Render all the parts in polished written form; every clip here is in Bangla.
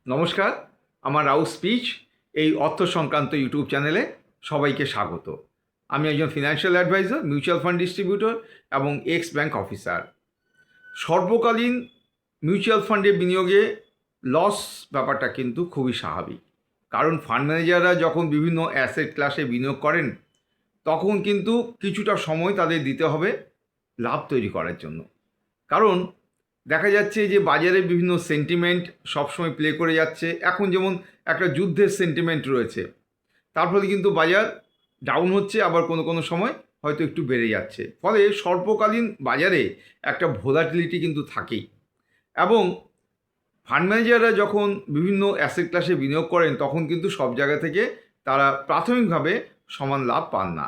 নমস্কার, আমার রাউ স্পিচ এই অর্থ সংক্রান্ত ইউটিউব চ্যানেলে সবাইকে স্বাগত। আমি একজন financial adviser, mutual fund distributor এবং এক্স ব্যাংক অফিসার। সর্বকালীন মিউচুয়াল ফান্ডে বিনিয়োগে লস ব্যাপারটা কিন্তু খুবই স্বাভাবিক, কারণ ফান্ড ম্যানেজাররা যখন বিভিন্ন অ্যাসেট ক্লাসে বিনিয়োগ করেন তখন কিন্তু কিছুটা সময় তাদের দিতে হবে লাভ তৈরি করার জন্য। কারণ দেখা যাচ্ছে যে বাজারে বিভিন্ন সেন্টিমেন্ট সবসময় প্লে করে যাচ্ছে। এখন যেমন একটা যুদ্ধের সেন্টিমেন্ট রয়েছে, তার ফলে কিন্তু বাজার ডাউন হচ্ছে, আবার কোনো কোনো সময় হয়তো একটু বেড়ে যাচ্ছে। ফলে স্বল্পকালীন বাজারে একটা ভোলাটিলিটি কিন্তু থাকেই। এবং ফান্ড ম্যানেজাররা যখন বিভিন্ন অ্যাসেট ক্লাসে বিনিয়োগ করেন তখন কিন্তু সব জায়গা থেকে তারা প্রাথমিকভাবে সমান লাভ পান না।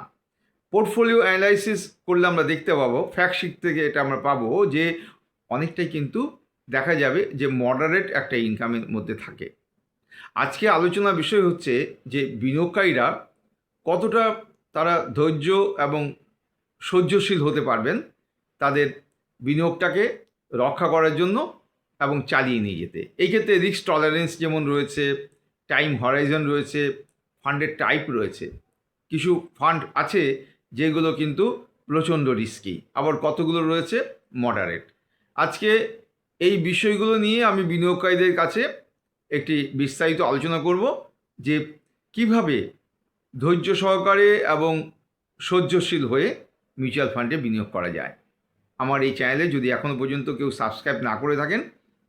পোর্টফোলিও অ্যানালাইসিস করলে আমরা দেখতে পাবো, ফ্যাক্ট শিট থেকে এটা আমরা পাবো যে অনেকটাই কিন্তু দেখা যাবে যে মডারেট একটা ইনকামের মধ্যে থাকে। আজকে আলোচনার বিষয় হচ্ছে যে বিনিয়োগকারীরা কতটা তারা ধৈর্য এবং সহ্যশীল হতে পারবেন তাদের বিনিয়োগটাকে রক্ষা করার জন্য এবং চালিয়ে নিয়ে যেতে। এই ক্ষেত্রে রিস্ক টলারেন্স যেমন রয়েছে, টাইম হরাইজন রয়েছে, ফান্ডের টাইপ রয়েছে। কিছু ফান্ড আছে যেগুলো কিন্তু প্রচণ্ড রিস্কি, আবার কতগুলো রয়েছে মডারেট। আজকে এই বিষয়গুলো নিয়ে আমি বিনিয়োগকারীদের কাছে একটি বিস্তারিত আলোচনা করব যে কিভাবে ধৈর্য সহকারে এবং সহ্যশীল হয়ে মিউচুয়াল ফান্ডে বিনিয়োগ করা যায়। আমার এই চ্যানেলে যদি এখনও পর্যন্ত কেউ সাবস্ক্রাইব না করে থাকেন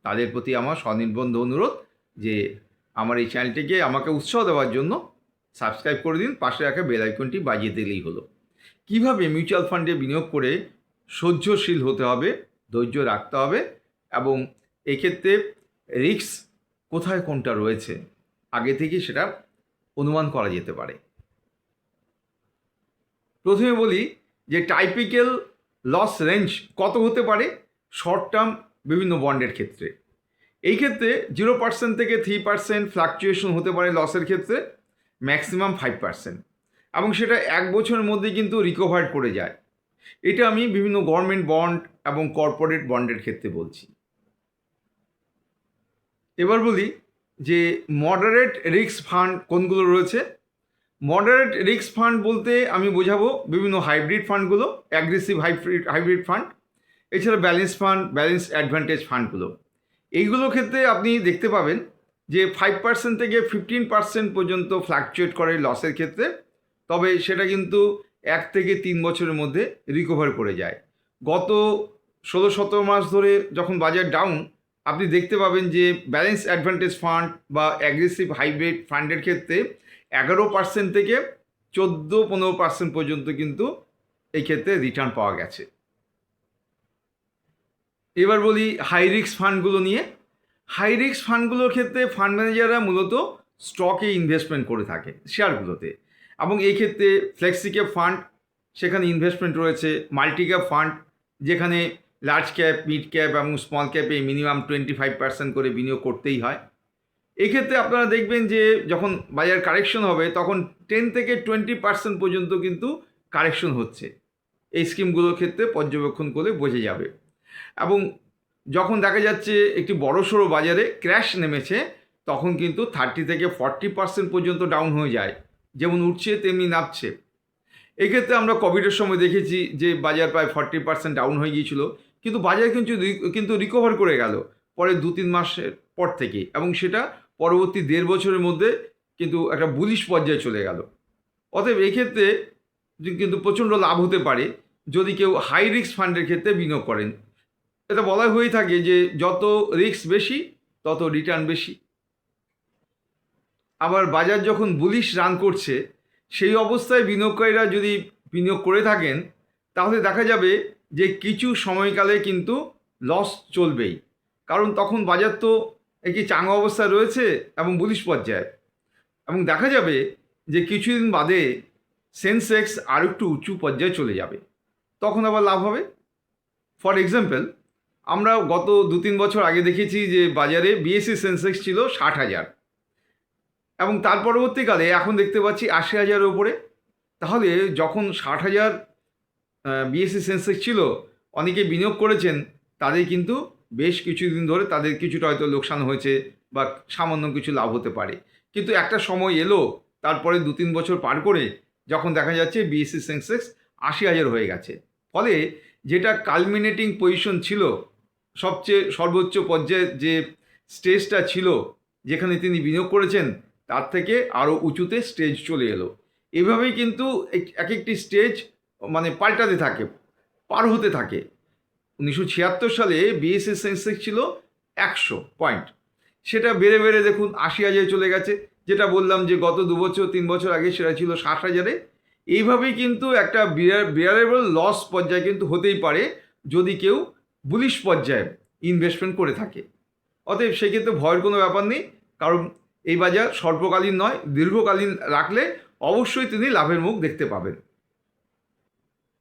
তাদের প্রতি আমার সনির্বন্ধ অনুরোধ যে আমার এই চ্যানেলটিকে আমাকে উৎসাহ দেওয়ার জন্য সাবস্ক্রাইব করে দিন, পাশে রাখা বেল আইকনটি বাজিয়ে দিলেই হলো। কিভাবে মিউচুয়াল ফান্ডে বিনিয়োগ করে সহ্যশীল হতে হবে, ধৈর্য রাখতে হবে এবং এক্ষেত্রে রিস্ক কোথায় কোনটা রয়েছে আগে থেকে সেটা অনুমান করা যেতে পারে। প্রথমে বলি যে টাইপিক্যাল লস রেঞ্জ কত হতে পারে শর্ট টার্ম বিভিন্ন বন্ডের ক্ষেত্রে। এই ক্ষেত্রে 0% থেকে 3% ফ্লাকচুয়েশন হতে পারে লসের ক্ষেত্রে, ম্যাক্সিমাম 5%, এবং সেটা এক বছরের মধ্যে কিন্তু রিকভার করে যায়। এটা আমি বিভিন্ন গভর্নমেন্ট বন্ড এবং কর্পোরেট বন্ডের ক্ষেত্রে বলছি। এবার বলি যে মডারেট রিস্ক ফান্ড কোনগুলো রয়েছে। মডারেট রিস্ক ফান্ড বলতে আমি বোঝাবো বিভিন্ন হাইব্রিড ফান্ডগুলো, অ্যাগ্রেসিভ হাইব্রিড ফান্ড, এছাড়া ব্যালেন্স ফান্ড, ব্যালেন্স অ্যাডভান্টেজ ফান্ডগুলো। এইগুলোর ক্ষেত্রে আপনি দেখতে পাবেন যে 5% থেকে 15% পর্যন্ত ফ্ল্যাকচুয়েট করে লসের ক্ষেত্রে, তবে সেটা কিন্তু 1 থেকে 3 বছরের মধ্যে রিকভার করে যায়। গত 16-17 মাস ধরে যখন বাজার ডাউন, আপনি দেখতে পাবেন যে ব্যালেন্স অ্যাডভান্টেজ ফান্ড বা অ্যাগ্রেসিভ হাইব্রিড ফান্ডের ক্ষেত্রে 11% থেকে 14-15% পর্যন্ত কিন্তু এই ক্ষেত্রে রিটার্ন পাওয়া গেছে। এবার বলি হাই রিস্ক ফান্ডগুলো নিয়ে। হাই রিস্ক ফান্ডগুলোর ক্ষেত্রে ফান্ড ম্যানেজাররা মূলত স্টকে ইনভেস্টমেন্ট করে থাকে, শেয়ারগুলোতে, এবং এই ক্ষেত্রে ফ্লেক্সি ক্যাপ ফান্ড, সেখানে ইনভেস্টমেন্ট রয়েছে। মাল্টি ক্যাপ ফান্ড, যেখানে লার্জ ক্যাপ, মিড ক্যাপ এবং স্মল ক্যাপে মিনিমাম 25% করে বিনিয়োগ করতেই হয়। এক্ষেত্রে আপনারা দেখবেন যে যখন বাজার কারেকশন হবে তখন 10 থেকে 20% পর্যন্ত কিন্তু কারেকশন হচ্ছে। এই স্কিমগুলোর ক্ষেত্রে পর্যবেক্ষণ করে বোঝা যাবে। এবং যখন দেখা যাচ্ছে একটি বড়সড় বাজারে ক্র্যাশ নেমেছে তখন কিন্তু 30 থেকে 40% পর্যন্ত ডাউন হয়ে যায়, যেমন উঠছে তেমনি নামছে। এক্ষেত্রে আমরা কোভিডের সময় দেখেছি যে বাজার প্রায় 40% ডাউন হয়ে গিয়েছিল, কিন্তু বাজার কিন্তু রিকভার করে গেল পরে 2-3 মাসের পর থেকে, এবং সেটা পরবর্তী 1.5 বছরের মধ্যে কিন্তু একটা বুলিশ পর্যায়ে চলে গেল। অতএব এক্ষেত্রে কিন্তু প্রচণ্ড লাভ হতে পারে যদি কেউ হাই রিস্ক ফান্ডের ক্ষেত্রে বিনিয়োগ করেন। এটা বলা হয়ে থাকে যে যত রিস্ক বেশি তত রিটার্ন বেশি। আবার বাজার যখন বুলিশ রান করছে সেই অবস্থায় বিনিয়োগকারীরা যদি বিনিয়োগ করে থাকেন তাহলে দেখা যাবে যে কিছু সময়কালে কিন্তু লস চলবেই, কারণ তখন বাজার তো একটি চাঙ্গা অবস্থায় রয়েছে এবং বুলিশ পর্যায়ে, এবং দেখা যাবে যে কিছুদিন বাদে সেন্সেক্স আর একটু উঁচু পর্যায়ে চলে যাবে, তখন আবার লাভ হবে। ফর এক্সাম্পল, আমরা গত 2-3 বছর আগে দেখেছি যে বাজারে বিএসসি সেন্সেক্স ছিল 60,000, এবং তার পরবর্তীকালে এখন দেখতে পাচ্ছি 80,000-এর উপরে। তাহলে যখন 60,000 বিএসসি সেন্সেক্স ছিল, অনেকে বিনিয়োগ করেছেন, তাদের কিন্তু বেশ কিছুদিন ধরে তাদের কিছুটা হয়তো লোকসান হয়েছে, বা সামান্য কিছু লাভ হতে পারে। কিন্তু একটা সময় এলো, তারপরে 2-3 বছর পার করে যখন দেখা যাচ্ছে বিএসসি সেন্সেক্স 80,000 হয়ে গেছে। ফলে যেটা কালমিনেটিং পজিশন ছিল, সবচেয়ে সর্বোচ্চ পর্যায়ে যে স্টেজটা ছিল যেখানে তিনি বিনিয়োগ করেছেন, তার থেকে আরও উঁচুতে স্টেজ চলে এলো। এভাবেই কিন্তু এক একটি স্টেজ মানে পাল্টাতে থাকে, পার হতে থাকে। 1976 সালে বিএসসি সেন্সেক্স ছিল 100 পয়েন্ট, সেটা বেড়ে বেড়ে দেখুন 80,000 চলে গেছে। যেটা বললাম যে গত 2-3 বছর আগে সেটা ছিল 60,000-এ। এইভাবেই কিন্তু একটা বিয়ারেবল লস পর্যায়ে কিন্তু হতেই পারে যদি কেউ বুলিশ পর্যায়ে ইনভেস্টমেন্ট করে থাকে। অতএব সেক্ষেত্রে ভয়ের কোনো ব্যাপার নেই, কারণ এই বাজার স্বল্পকালীন নয়, দীর্ঘকালীন রাখলে অবশ্যই তিনি লাভের মুখ দেখতে পাবেন।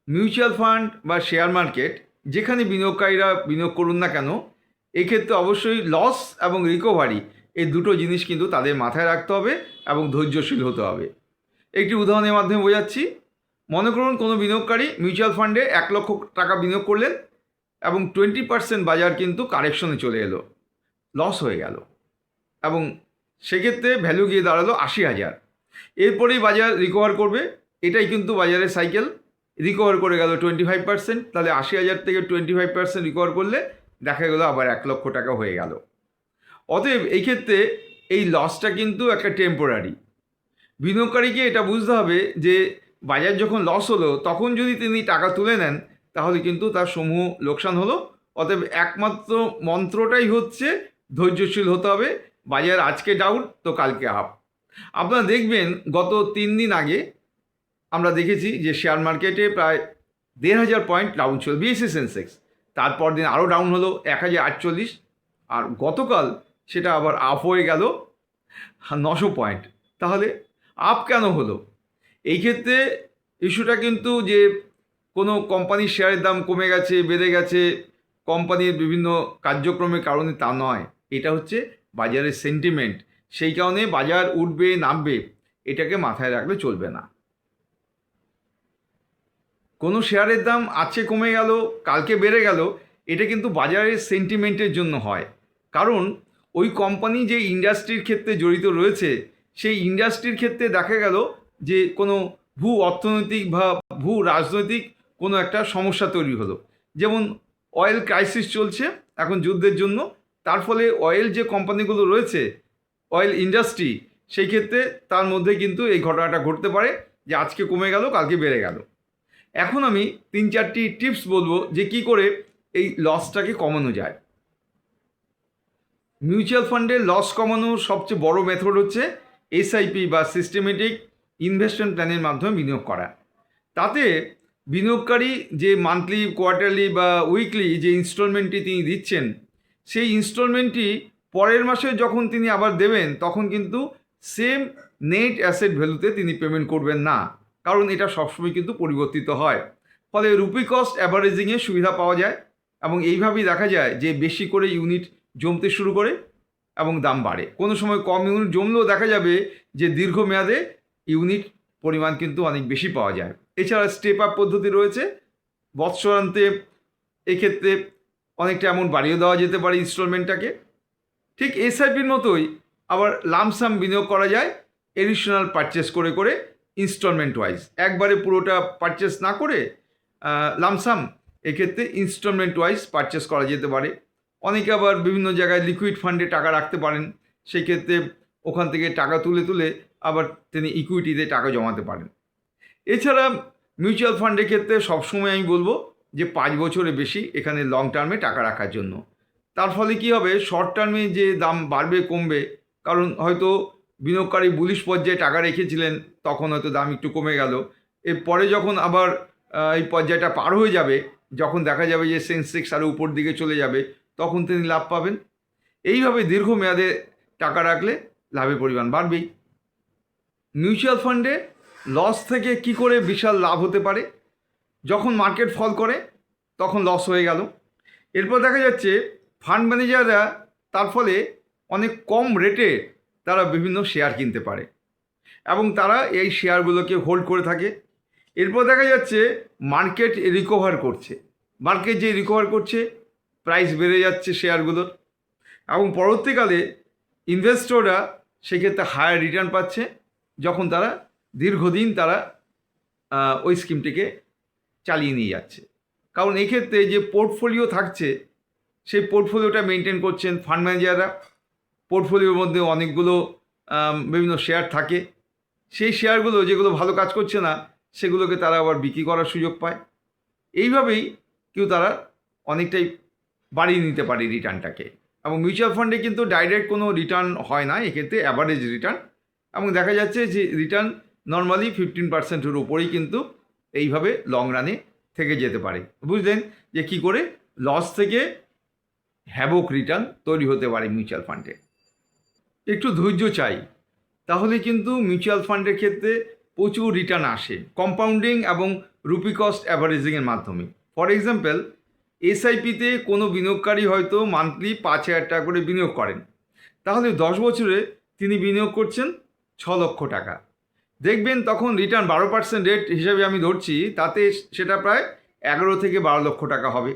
মিউচুয়াল ফান্ড বা শেয়ার মার্কেট যেখানে বিনিয়োগকারীরা বিনিয়োগ করুন না কেন, এক্ষেত্রে অবশ্যই লস এবং রিকভারি এই দুটো জিনিস কিন্তু তাদের মাথায় রাখতে হবে এবং ধৈর্যশীল হতে হবে। একটি উদাহরণের মাধ্যমে বোঝাচ্ছি। মনে করুন কোনো বিনিয়োগকারী মিউচুয়াল ফান্ডে 1 লক্ষ টাকা বিনিয়োগ করলেন এবং 20% বাজার কিন্তু কারেকশনে চলে এলো, লস হয়ে গেল এবং সেক্ষেত্রে ভ্যালু গিয়ে দাঁড়ালো 80,000। এরপরেই বাজার রিকভার করবে, এটাই কিন্তু বাজারের সাইকেল। রিকভার করে গেল 25%, তাহলে 80,000 থেকে 25% রিকভার করলে দেখা গেলো আবার 1 লক্ষ টাকা হয়ে গেল। অতএব এই ক্ষেত্রে এই লসটা কিন্তু একটা টেম্পোরারি। বিনিয়োগকারীকে এটা বুঝতে হবে যে বাজার যখন লস হলো তখন যদি তিনি টাকা তুলে নেন তাহলে কিন্তু তার সমূহ লোকসান হলো। অতএব একমাত্র মন্ত্রটাই হচ্ছে ধৈর্যশীল হতে হবে। বাজার আজকে ডাউন তো কালকে আপ। আপনারা দেখবেন গত 3 দিন আগে আমরা দেখেছি যে শেয়ার মার্কেটে প্রায় 1,500 পয়েন্ট ডাউন ছিল বিএসসি সেন্সেক্স। তারপর দিন আরও ডাউন হলো 1,048, আর গতকাল সেটা আবার আপ হয়ে গেল 900 পয়েন্ট। তাহলে আপ কেন হলো? এই ক্ষেত্রে ইস্যুটা কিন্তু যে কোনো কোম্পানির শেয়ারের দাম কমে গেছে, বেড়ে গেছে কোম্পানির বিভিন্ন কার্যক্রমের কারণে তা নয়। এটা হচ্ছে বাজারের সেন্টিমেন্ট। সেই কারণে বাজার উঠবে নামবে এটাকে মাথায় রাখলে চলবে না। কোনো শেয়ারের দাম আজকে কমে গেল, কালকে বেড়ে গেল, এটা কিন্তু বাজারের সেন্টিমেন্টের জন্য হয়। কারণ ওই কোম্পানি যে ইন্ডাস্ট্রির ক্ষেত্রে জড়িত রয়েছে, সেই ইন্ডাস্ট্রির ক্ষেত্রে দেখা গেল যে কোনো ভূ অর্থনৈতিক বা ভূ রাজনৈতিক কোনো একটা সমস্যা তৈরি হলো। যেমন অয়েল ক্রাইসিস চলছে এখন যুদ্ধের জন্য, তার ফলে অয়েল যে কোম্পানিগুলো রয়েছে, অয়েল ইন্ডাস্ট্রি, সেই ক্ষেত্রে তার মধ্যে কিন্তু এই ঘটনাটা ঘটতে পারে যে আজকে কমে গেল, কালকে বেড়ে গেল। এখন আমি 3-4টি টিপস বলবো যে কী করে এই লসটাকে কমানো যায়। মিউচুয়াল ফান্ডের লস কমানোর সবচেয়ে বড় মেথড হচ্ছে এসআইপি বা সিস্টেমেটিক ইনভেস্টমেন্ট প্ল্যানের মাধ্যমে বিনিয়োগ করা। তাতে বিনিয়োগকারী যে মান্থলি, কোয়ার্টারলি বা উইকলি যে ইনস্টলমেন্টটি তিনি দিচ্ছেন, সেই ইনস্টলমেন্টটি পরের মাসে যখন তিনি আবার দেবেন তখন কিন্তু সেম নেট অ্যাসেট ভ্যালুতে তিনি পেমেন্ট করবেন না, কারণ এটা সবসময় কিন্তু পরিবর্তিত হয়। ফলে রুপি কস্ট অ্যাভারেজিংয়ের সুবিধা পাওয়া যায় এবং এইভাবেই দেখা যায় যে বেশি করে ইউনিট জমতে শুরু করে এবং দাম বাড়ে। কোনো সময় কম ইউনিট জমলেও দেখা যাবে যে দীর্ঘমেয়াদে ইউনিট পরিমাণ কিন্তু অনেক বেশি পাওয়া যায়। এছাড়া স্টেপ আপ পদ্ধতি রয়েছে। বৎসরান্তে এক্ষেত্রে অনেকটা অ্যামাউন্ট বাড়িয়ে দেওয়া যেতে পারে ইনস্টলমেন্টটাকে। ঠিক এসআইপির মতোই আবার লামসাম বিনিয়োগ করা যায়, এডিশনাল পারচেস করে করে ইনস্টলমেন্ট ওয়াইজ। একবারে পুরোটা পারচেস না করে লামসাম এক্ষেত্রে ইনস্টলমেন্ট ওয়াইজ পারচেস করা যেতে পারে। অনেকে আবার বিভিন্ন জায়গায় লিকুইড ফান্ডে টাকা রাখতে পারেন, সেই ক্ষেত্রে ওখান থেকে টাকা তুলে তুলে আবার তিনি ইকুইটিতে টাকা জমাতে পারেন। এছাড়া মিউচুয়াল ফান্ডের ক্ষেত্রে সবসময় আমি বলবো যে 5 বছরের বেশি এখানে লং টার্মে টাকা রাখার জন্য। তার ফলে কি হবে, শর্ট টার্মে যে দাম বাড়বে কমবে, কারণ হয়তো বিনিয়োগকারী বুলিশ পর্যায়ে টাকা রেখেছিলেন, তখন হয়তো দাম একটু কমে গেল। এরপরে যখন আবার এই পর্যায়টা পার হয়ে যাবে, যখন দেখা যাবে যে সেন্সেক্স আরও উপর দিকে চলে যাবে, তখন তিনি লাভ পাবেন। এইভাবে দীর্ঘমেয়াদে টাকা রাখলে লাভের পরিমাণ বাড়বেই। মিউচুয়াল ফান্ডে লস থেকে কি করে বিশাল লাভ হতে পারে? যখন মার্কেট ফল করে তখন লস হয়ে গেল, এরপর দেখা যাচ্ছে ফান্ড ম্যানেজাররা তার ফলে অনেক কম রেটে তারা বিভিন্ন শেয়ার কিনতে পারে এবং তারা এই শেয়ারগুলোকে হোল্ড করে থাকে। এরপর দেখা যাচ্ছে মার্কেট রিকভার করছে, মার্কেট যে রিকভার করছে প্রাইস বেড়ে যাচ্ছে শেয়ারগুলোর, এবং পরবর্তীকালে ইনভেস্টররা সেক্ষেত্রে হায়ার রিটার্ন পাচ্ছে যখন তারা দীর্ঘদিন তারা ওই স্কিমটিকে চালিয়ে নিয়ে যাচ্ছে। কারণ এক্ষেত্রে যে পোর্টফোলিও থাকছে সেই পোর্টফোলিওটা মেনটেন করছেন ফান্ড ম্যানেজাররা। পোর্টফোলিওর মধ্যে অনেকগুলো বিভিন্ন শেয়ার থাকে, সেই শেয়ারগুলো যেগুলো ভালো কাজ করছে না সেগুলোকে তারা আবার বিক্রি করার সুযোগ পায়। এইভাবেই তারা অনেকটাই বাড়িয়ে নিতে পারে রিটার্নটাকে। এবং মিউচুয়াল ফান্ডে কিন্তু ডাইরেক্ট কোনো রিটার্ন হয় না, এক্ষেত্রে অ্যাভারেজ রিটার্ন, এবং দেখা যাচ্ছে যে রিটার্ন নর্মালি 15%-এর উপরেই কিন্তু এইভাবে লং রানে থেকে যেতে পারে। বুঝলেন যে কী করে লস থেকে হ্যাভক রিটার্ন তৈরি হতে পারে মিউচুয়াল ফান্ডে। একটু ধৈর্য চাই, তাহলে কিন্তু মিউচুয়াল ফান্ডের ক্ষেত্রে প্রচুর রিটার্ন আসে কম্পাউন্ডিং এবং রুপি কস্ট অ্যাভারেজিংয়ের মাধ্যমে। ফর এক্সাম্পল, এসআইপিতে কোনো বিনিয়োগকারী হয়তো মান্থলি 5,000 টাকা করে বিনিয়োগ করেন, তাহলে 10 বছরে তিনি বিনিয়োগ করছেন 6 লক্ষ টাকা। দেখবেন তখন রিটার্ন 12% রেট হিসাবে আমি ধরছি, তাতে সেটা প্রায় 11 থেকে 12 লক্ষ টাকা হবে।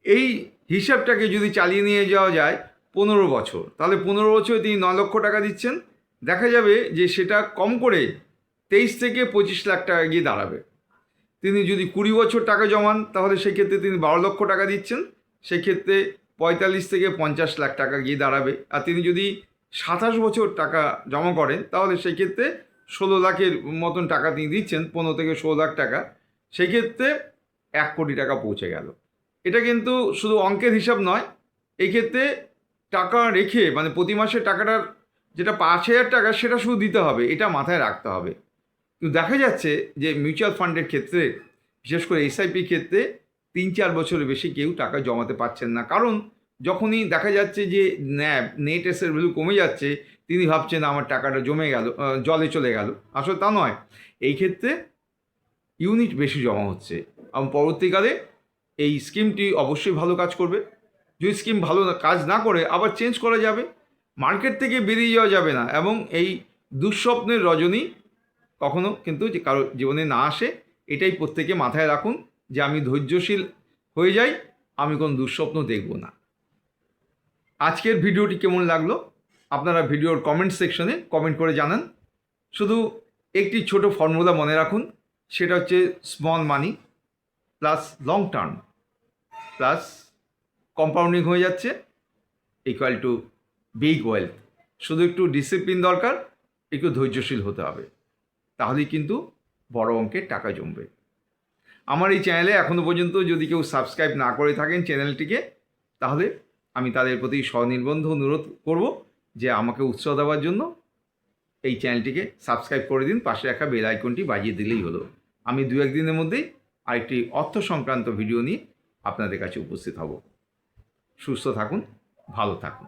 এই হিসাবটাকে যদি চালিয়ে নিয়ে যাওয়া যায় 15 বছর, তাহলে 15 বছরে তিনি 9 লক্ষ টাকা দিচ্ছেন। দেখা যাবে যে সেটা কম করে 23 থেকে 25 লাখ টাকা গিয়ে দাঁড়াবে। তিনি যদি 20 বছর টাকা জমান তাহলে সেক্ষেত্রে তিনি 12 লক্ষ টাকা দিচ্ছেন, সেক্ষেত্রে 45 থেকে 50 লাখ টাকা গিয়ে দাঁড়াবে। আর তিনি যদি 27 বছর টাকা জমা করেন তাহলে সেক্ষেত্রে 16 লাখের মতন টাকা তিনি দিচ্ছেন, 15 থেকে 16 লাখ টাকা, সেক্ষেত্রে 1 কোটি টাকা পৌঁছে গেল। এটা কিন্তু শুধু অঙ্কের হিসাব নয়, এই ক্ষেত্রে টাকা রেখে মানে প্রতি মাসে টাকাটার যেটা 5,000 টাকা সেটা শুধু দিতে হবে, এটা মাথায় রাখতে হবে। কিন্তু দেখা যাচ্ছে যে মিউচুয়াল ফান্ডের ক্ষেত্রে, বিশেষ করে এসআইপির ক্ষেত্রে 3-4 বছরের বেশি কেউ টাকা জমাতে পারছেন না। কারণ যখনই দেখা যাচ্ছে যে নেট এসের ভ্যালু কমে যাচ্ছে, তিনি ভাবছেন আমার টাকাটা জমে গেল, জলে চলে গেল। আসলে তা নয়, এই ক্ষেত্রে ইউনিট বেশি জমা হচ্ছে এবং পরবর্তীকালে এই স্কিমটি অবশ্যই ভালো কাজ করবে। যদি স্কিম ভালো কাজ না করে আবার চেঞ্জ করা যাবে, মার্কেট থেকে বেরিয়ে যাওয়া যাবে না। এবং এই দুঃস্বপ্নের রজনী কখনো কিন্তু যে কারো জীবনে না আসে, এটাই প্রত্যেকে মাথায় রাখুন যে আমি ধৈর্যশীল হয়ে যাই, আমি কোনো দুঃস্বপ্ন দেখব না। আজকের ভিডিওটি কেমন লাগলো আপনারা ভিডিওর কমেন্ট সেকশনে কমেন্ট করে জানান। শুধু একটি ছোট ফর্মুলা মনে রাখুন, সেটা হচ্ছে small money plus long term plus compounding হয়ে যাচ্ছে ইকুয়াল টু বিগ ওয়েলথ। শুধু একটু ডিসিপ্লিন দরকার, একটু ধৈর্যশীল হতে হবে, তাহলেই কিন্তু বড় অঙ্কের টাকা জমবে। আমার এই চ্যানেলে এখনও পর্যন্ত যদি কেউ সাবস্ক্রাইব না করে থাকেন চ্যানেলটিকে, তাহলে আমি তাদের প্রতি স্বনির্বন্ধ অনুরোধ করব যে আমাকে উৎসাহ দেওয়ার জন্য এই চ্যানেলটিকে সাবস্ক্রাইব করে দিন, পাশে রাখা বেল আইকনটি বাজিয়ে দিলেই হলো। আমি 2-1 দিনের মধ্যেই আরেকটি অর্থ সংক্রান্ত ভিডিও নিয়ে আপনাদের কাছে উপস্থিত হব। সুস্থ থাকুন, ভালো থাকুন।